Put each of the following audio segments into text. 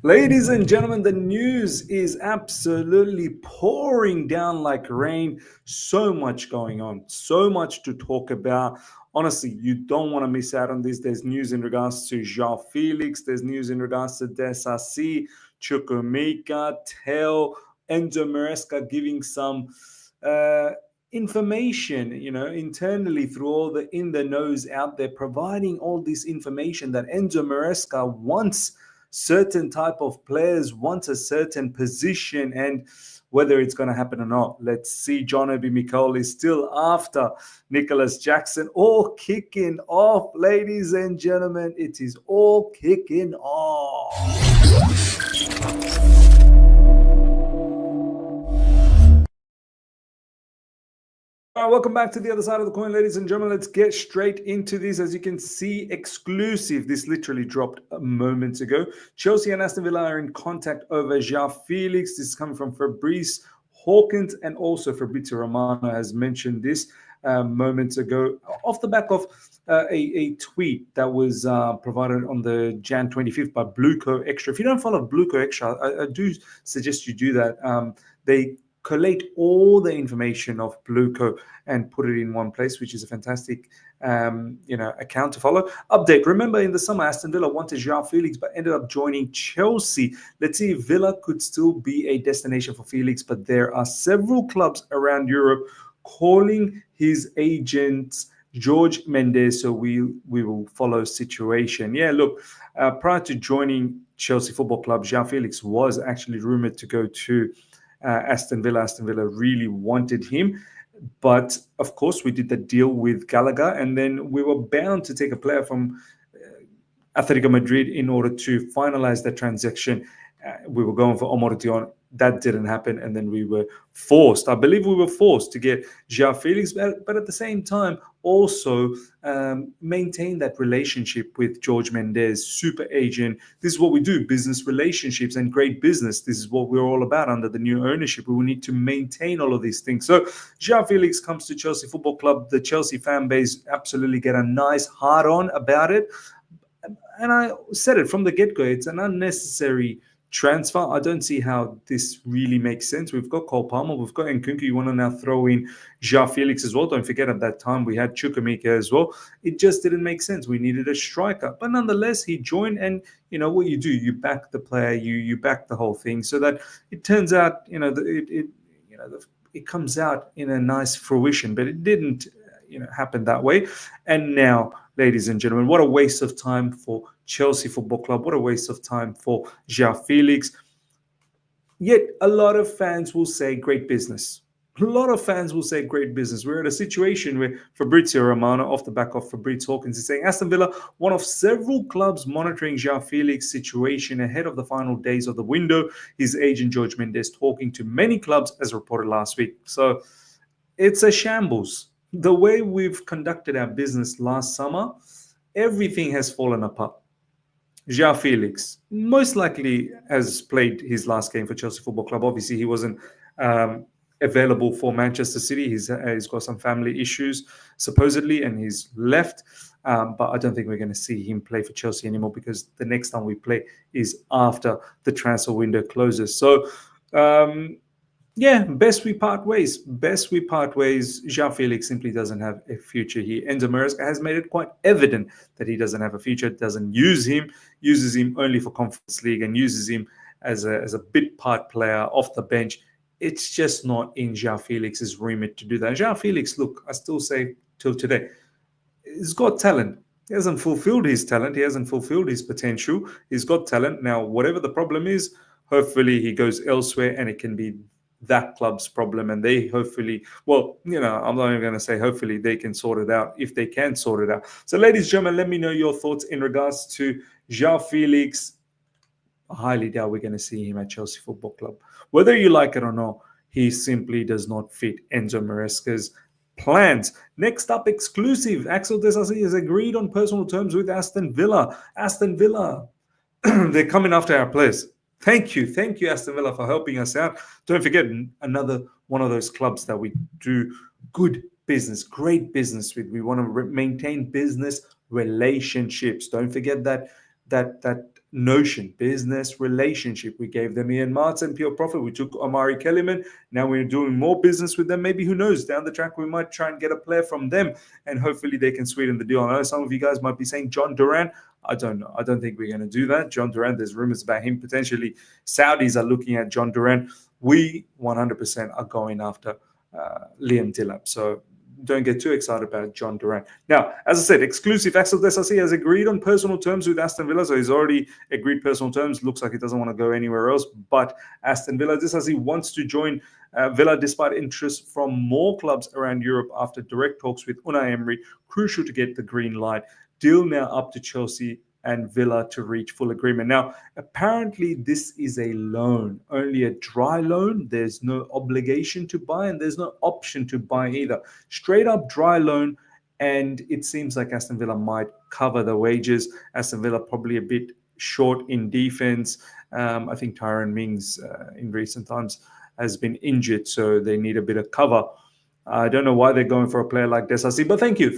Ladies and gentlemen, the news is absolutely pouring down like rain. So much going on, so much to talk about. Honestly, you don't want to miss out on this. There's news in regards to Joao Felix, there's news in regards to Disasi, Chukwuemeka, Tell, Enzo Maresca giving some uh, information, internally through all the in the nose out there, providing all this information that Enzo Maresca wants certain type of players, wants a certain position, and whether it's going to happen or not. Let's see. John Obi Mikel is still after Nicholas Jackson. All kicking off, ladies and gentlemen. It is all kicking off. All right, welcome back to the other side of the coin, ladies and gentlemen. Let's get straight into this. As you can see, exclusive. This literally dropped moments ago. Chelsea and Aston Villa are in contact over Joao Felix. This is coming from Fabrice Hawkins, and also Fabrizio Romano has mentioned this moments ago off the back of a tweet that was provided on the Jan 25th by Blueco Extra. If you don't follow Blueco Extra, I do suggest you do that. They collate all the information of Blueco and put it in one place, which is a fantastic account to follow. Update. Remember, in the summer, Aston Villa wanted Joao Felix, but ended up joining Chelsea. Let's see if Villa could still be a destination for Felix, but there are several clubs around Europe calling his agents George Mendes, so we will follow situation. Yeah, look, prior to joining Chelsea Football Club, Joao Felix was actually rumored to go to Aston Villa. Aston Villa really wanted him. But of course, we did the deal with Gallagher, and then we were bound to take a player from Atletico Madrid in order to finalize that transaction. We were going for Omar Dion. That didn't happen, and then we were forced. I believe we were forced to get Joao Felix, but at the same time, also maintain that relationship with George Mendes, super agent. This is what we do: business relationships and great business. This is what we're all about under the new ownership. We will need to maintain all of these things. So Joao Felix comes to Chelsea Football Club. The Chelsea fan base absolutely get a nice hard on about it. And I said it from the get-go, it's an unnecessary transfer. I don't see how this really makes sense. We've got Cole Palmer, we've got Nkunku. You want to now throw in Joao Felix as well. Don't forget, at that time we had Chukwuemeka as well. It just didn't make sense. We needed a striker, but nonetheless he joined, and you know what you do, you back the player, you back the whole thing, so that it turns out it comes out in a nice fruition. But it didn't happen that way. And now, ladies and gentlemen, what a waste of time for Chelsea Football Club. What a waste of time for Joao Felix. Yet a lot of fans will say great business. A lot of fans will say great business. We're in a situation where Fabrizio Romano, off the back of Fabrizio Hawkins, is saying Aston Villa, one of several clubs monitoring Joao Felix's situation ahead of the final days of the window. His agent, George Mendes, talking to many clubs, as reported last week. So it's a shambles. The way we've conducted our business last summer, everything has fallen apart. Joao Felix most likely has played his last game for Chelsea Football Club. Obviously, he wasn't available for Manchester City. He's got some family issues, supposedly, and he's left. But I don't think we're going to see him play for Chelsea anymore, because the next time we play is after the transfer window closes. So, best we part ways. Best we part ways. Joao Felix simply doesn't have a future here. Enzo Maresca has made it quite evident that he doesn't have a future, doesn't use him, uses him only for Conference League, and uses him as a bit part player off the bench. It's just not in Joao Felix's remit to do that. Joao Felix, look, I still say till today, he's got talent. He hasn't fulfilled his talent. He hasn't fulfilled his potential. He's got talent. Now, whatever the problem is, hopefully he goes elsewhere and it can be that club's problem, and they hopefully, I'm not even going to say hopefully, they can sort it out, if they can sort it out. So, ladies and gentlemen, let me know your thoughts in regards to Joao Felix. I highly doubt we're going to see him at Chelsea Football Club. Whether you like it or not, he simply does not fit Enzo Maresca's plans. Next up, exclusive. Axel Disasi has agreed on personal terms with Aston Villa. Aston Villa, they're coming after our players. Thank you, Aston Villa, for helping us out. Don't forget, another one of those clubs that we do good business, great business with. We want to maintain business relationships. Don't forget that notion, business relationship. We gave them Ian Martin, pure profit. We took Omari Kellyman. Now we're doing more business with them. Maybe, who knows, down the track we might try and get a player from them, and hopefully they can sweeten the deal. I know some of you guys might be saying John Duran. I don't know. I don't think we're going to do that. John Duran, there's rumors about him potentially. Saudis are looking at John Duran. We 100% are going after Liam Delap. So don't get too excited about John Duran. Now, as I said, exclusive. Axel Disasi has agreed on personal terms with Aston Villa, so he's already agreed personal terms. Looks like he doesn't want to go anywhere else. But Aston Villa, Disasi wants to join Villa despite interest from more clubs around Europe after direct talks with Unai Emery. Crucial to get the green light. Deal now up to Chelsea and Villa to reach full agreement. Now, apparently this is a loan, only a dry loan. There's no obligation to buy and there's no option to buy either. Straight up dry loan, and it seems like Aston Villa might cover the wages. Aston Villa probably a bit short in defense. I think Tyrone Mings in recent times has been injured, so they need a bit of cover. I don't know why they're going for a player like Disasi, but thank you.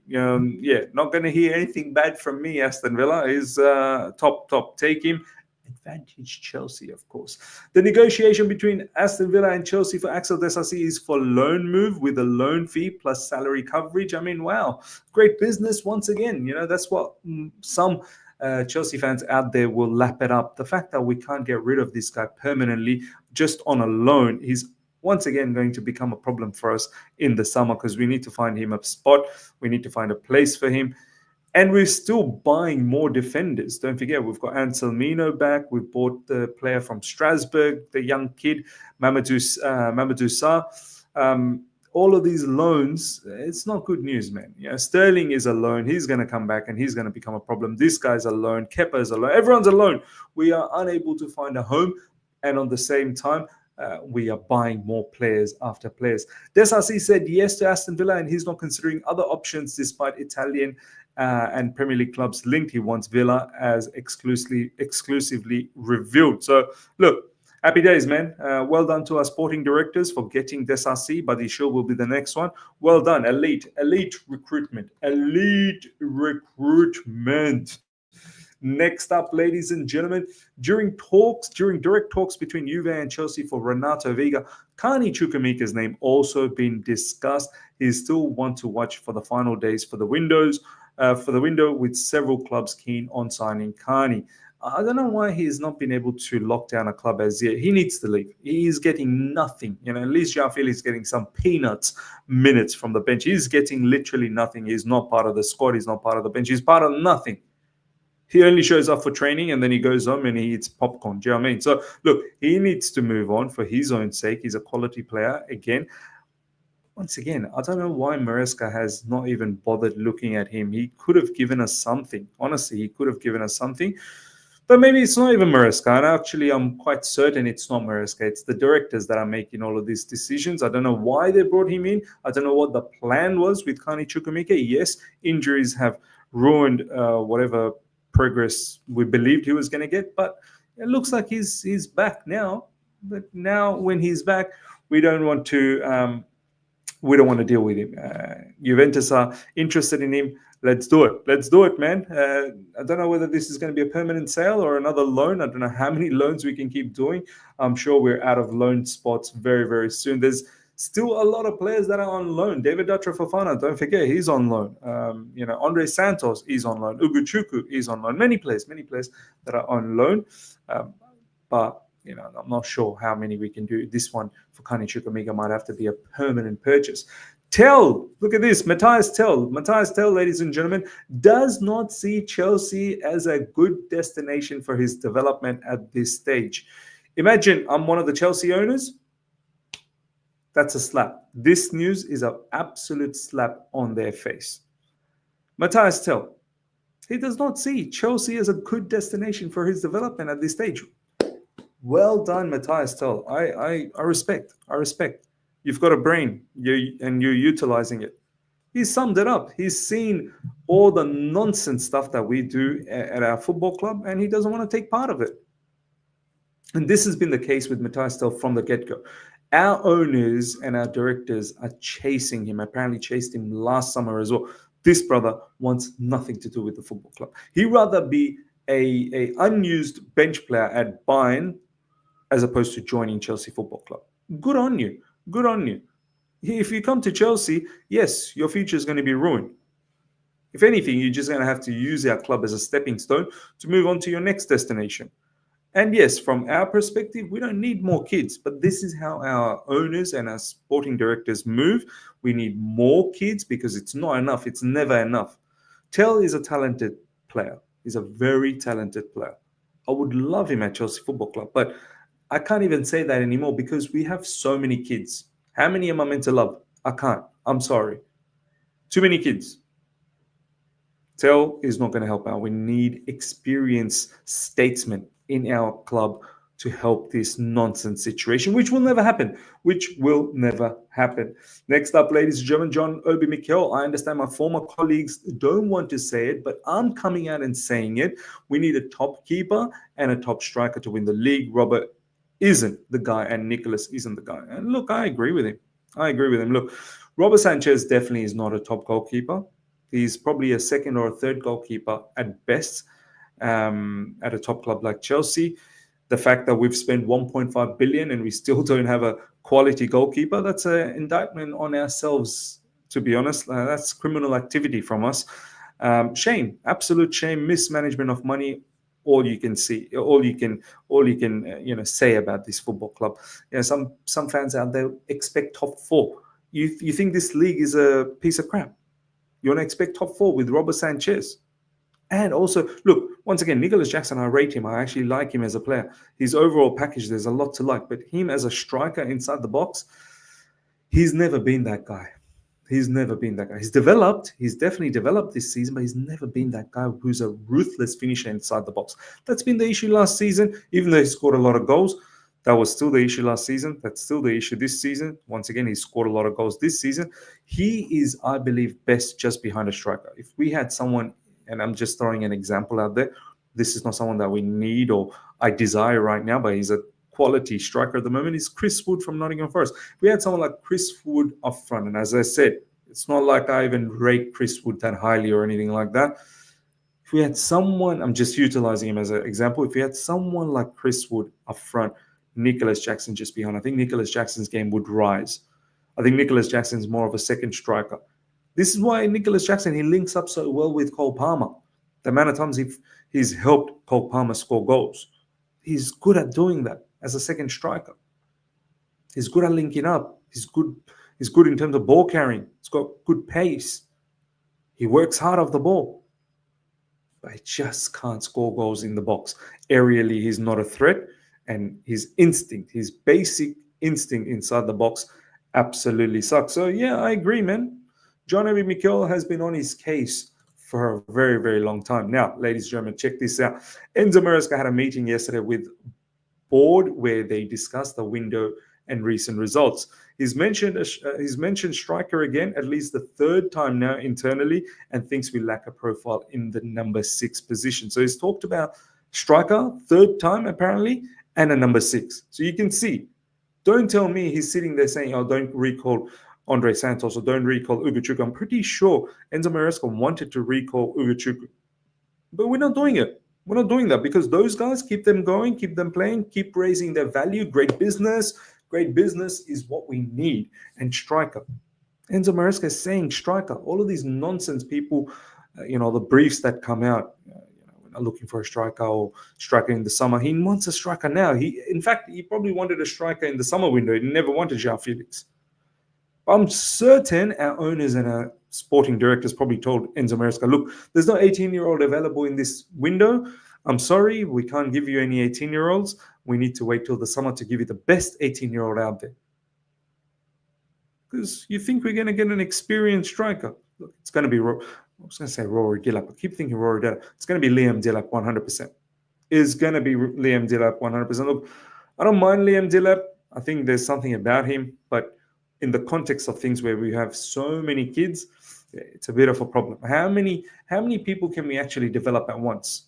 Yeah, not going to hear anything bad from me. Aston Villa is top. Take him. Advantage Chelsea, of course. The negotiation between Aston Villa and Chelsea for Axel Disasi is for loan move with a loan fee plus salary coverage. I mean, wow, great business once again. That's what some Chelsea fans out there will lap it up. The fact that we can't get rid of this guy permanently just on a loan is once again going to become a problem for us in the summer, because we need to find him a spot. We need to find a place for him. And we're still buying more defenders. Don't forget, we've got Anselmino back. We bought the player from Strasbourg, the young kid, Mamadou Sarr. All of these loans, it's not good news, man. Sterling is a loan. He's going to come back and he's going to become a problem. This guy's a loan. Kepa is a loan. Everyone's a loan. We are unable to find a home. And on the same time, we are buying more players after players. Disasi said yes to Aston Villa, and he's not considering other options despite Italian and Premier League clubs linked. He wants Villa as exclusively revealed. So, look, happy days, man. Well done to our sporting directors for getting Disasi, but he sure will be the next one. Well done. Elite recruitment. Next up, ladies and gentlemen, during direct talks between Juve and Chelsea for Renato Vega, Carney Chukwuemeka's name also been discussed. He's still one to watch for the final days for the window, with several clubs keen on signing Carney. I don't know why he's not been able to lock down a club as yet. He needs to leave. He's getting nothing. At least Joao Felix is getting some peanuts minutes from the bench. He's getting literally nothing. He's not part of the squad. He's not part of the bench. He's part of nothing. He only shows up for training and then he goes home and he eats popcorn. Do you know what I mean? So, look, he needs to move on for his own sake. He's a quality player. Once again, I don't know why Maresca has not even bothered looking at him. He could have given us something. Honestly, he could have given us something. But maybe it's not even Maresca. And actually, I'm quite certain it's not Maresca. It's the directors that are making all of these decisions. I don't know why they brought him in. I don't know what the plan was with Carney Chukwuemeka. Yes, injuries have ruined whatever progress we believed he was going to get, but it looks like he's back now. But now when he's back, we don't want to deal with him. Juventus are interested in him. Let's do it, man. I don't know whether this is going to be a permanent sale or another loan. I don't know how many loans we can keep doing. I'm sure we're out of loan spots very, very soon. There's still a lot of players that are on loan. David Dutra Fofana, don't forget, he's on loan. Andre Santos is on loan. Ugochukwu is on loan. Many players that are on loan. But I'm not sure how many we can do. This one for Carney Chukwuemeka might have to be a permanent purchase. Tell, look at this, Matthias Tell, ladies and gentlemen, does not see Chelsea as a good destination for his development at this stage. Imagine I'm one of the Chelsea owners. That's a slap. This news is an absolute slap on their face. Matthias Tell, he does not see Chelsea as a good destination for his development at this stage. Well done, Matthias Tell. I respect. You've got a brain, and you're utilizing it. He summed it up. He's seen all the nonsense stuff that we do at our football club, and he doesn't want to take part of it. And this has been the case with Matthias Tell from the get-go. Our owners and our directors are chasing him, apparently chased him last summer as well. This brother wants nothing to do with the football club. He'd rather be a unused bench player at Bayern as opposed to joining Chelsea Football Club. Good on you. Good on you. If you come to Chelsea, yes, your future is going to be ruined. If anything, you're just going to have to use our club as a stepping stone to move on to your next destination. And yes, from our perspective, we don't need more kids, but this is how our owners and our sporting directors move. We need more kids because it's not enough. It's never enough. Tell is a talented player. He's a very talented player. I would love him at Chelsea Football Club, but I can't even say that anymore because we have so many kids. How many am I meant to love? I can't. I'm sorry. Too many kids. Tell is not going to help out. We need experienced statesmen in our club to help this nonsense situation, which will never happen. Next up, ladies and gentlemen, John Obi Mikel. I understand my former colleagues don't want to say it, but I'm coming out and saying it. We need a top keeper and a top striker to win the league. Robert isn't the guy, and Nicholas isn't the guy. And look, I agree with him. Look, Robert Sanchez definitely is not a top goalkeeper. He's probably a second or a third goalkeeper at best at a top club like Chelsea. The fact that we've spent 1.5 billion and we still don't have a quality goalkeeper, that's an indictment on ourselves, to be honest. That's criminal activity from us. Shame, absolute shame, mismanagement of money. All you can say about this football club. Some fans out there expect top four. You think this league is a piece of crap? You want to expect top four with Robert Sanchez? And also, look, once again, Nicholas Jackson, I rate him. I actually like him as a player. His overall package, there's a lot to like. But him as a striker inside the box, he's never been that guy. He's definitely developed this season, but he's never been that guy who's a ruthless finisher inside the box. That's been the issue last season, even though he scored a lot of goals. That was still the issue last season. That's still the issue this season. Once again, he scored a lot of goals this season. He is, I believe, best just behind a striker. If we had someone, and I'm just throwing an example out there, this is not someone that we need or I desire right now, but he's a quality striker at the moment, is Chris Wood from Nottingham Forest. We had someone like Chris Wood up front, and as I said, it's not like I even rate Chris Wood that highly or anything like that. If we had someone, I'm just utilizing him as an example, if we had someone like Chris Wood up front, Nicholas Jackson just behind, I think Nicholas Jackson's game would rise. I think Nicholas Jackson's more of a second striker. This is why Nicholas Jackson, he links up so well with Cole Palmer. The amount of times he's helped Cole Palmer score goals. He's good at doing that as a second striker. He's good at linking up. He's good in terms of ball carrying. He's got good pace. He works hard off the ball. But he just can't score goals in the box. Aerially, he's not a threat. And his basic instinct inside the box absolutely sucks. So, yeah, I agree, man. John Obi Mikel has been on his case for a very, very long time. Now, ladies and gentlemen, check this out. Enzo Maresca had a meeting yesterday with board where they discussed the window and recent results. He's mentioned striker again, at least the third time now internally, and thinks we lack a profile in the number 6 position. So he's talked about striker, third time apparently, and a number 6. So you can see, don't tell me he's sitting there saying, oh, don't recall Andre Santos or don't recall Ugochukwu. I'm pretty sure Enzo Maresca wanted to recall Ugochukwu. But we're not doing it. We're not doing that because those guys, keep them going, keep them playing, keep raising their value. Great business is what we need. And striker. Enzo Maresca is saying striker. All of these nonsense people, the briefs that come out, looking for a striker or striker in the summer. He wants a striker now. In fact, he probably wanted a striker in the summer window. He never wanted Joao Felix. I'm certain our owners and our sporting directors probably told Enzo Maresca, look, there's no 18-year-old available in this window. I'm sorry, we can't give you any 18-year-olds. We need to wait till the summer to give you the best 18-year-old out there. Because you think we're going to get an experienced striker. Look, it's going to be, I was going to say Rory Delap. I keep thinking Rory Delap. It's going to be Liam Delap 100%. It's going to be Liam Delap 100%. Look, I don't mind Liam Delap. I think there's something about him, but in the context of things where we have so many kids, it's a bit of a problem. How many people can we actually develop at once?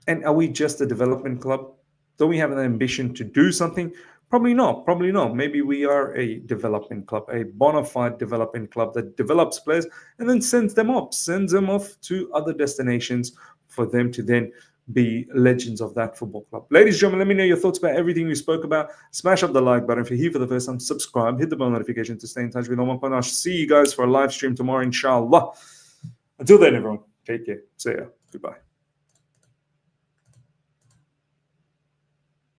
And are we just a development club? Don't we have an ambition to do something Probably not. Probably not. Maybe we are a development club, a bona fide development club that develops players and then sends them off to other destinations for them to then be legends of that football club. Ladies and gentlemen, let me know your thoughts about everything we spoke about. Smash up the like button if you're here for the first time. Subscribe, hit the bell notification to stay in touch with Oman. I'll see you guys for a live stream tomorrow, inshallah. Until then, everyone, take care. See ya. Goodbye.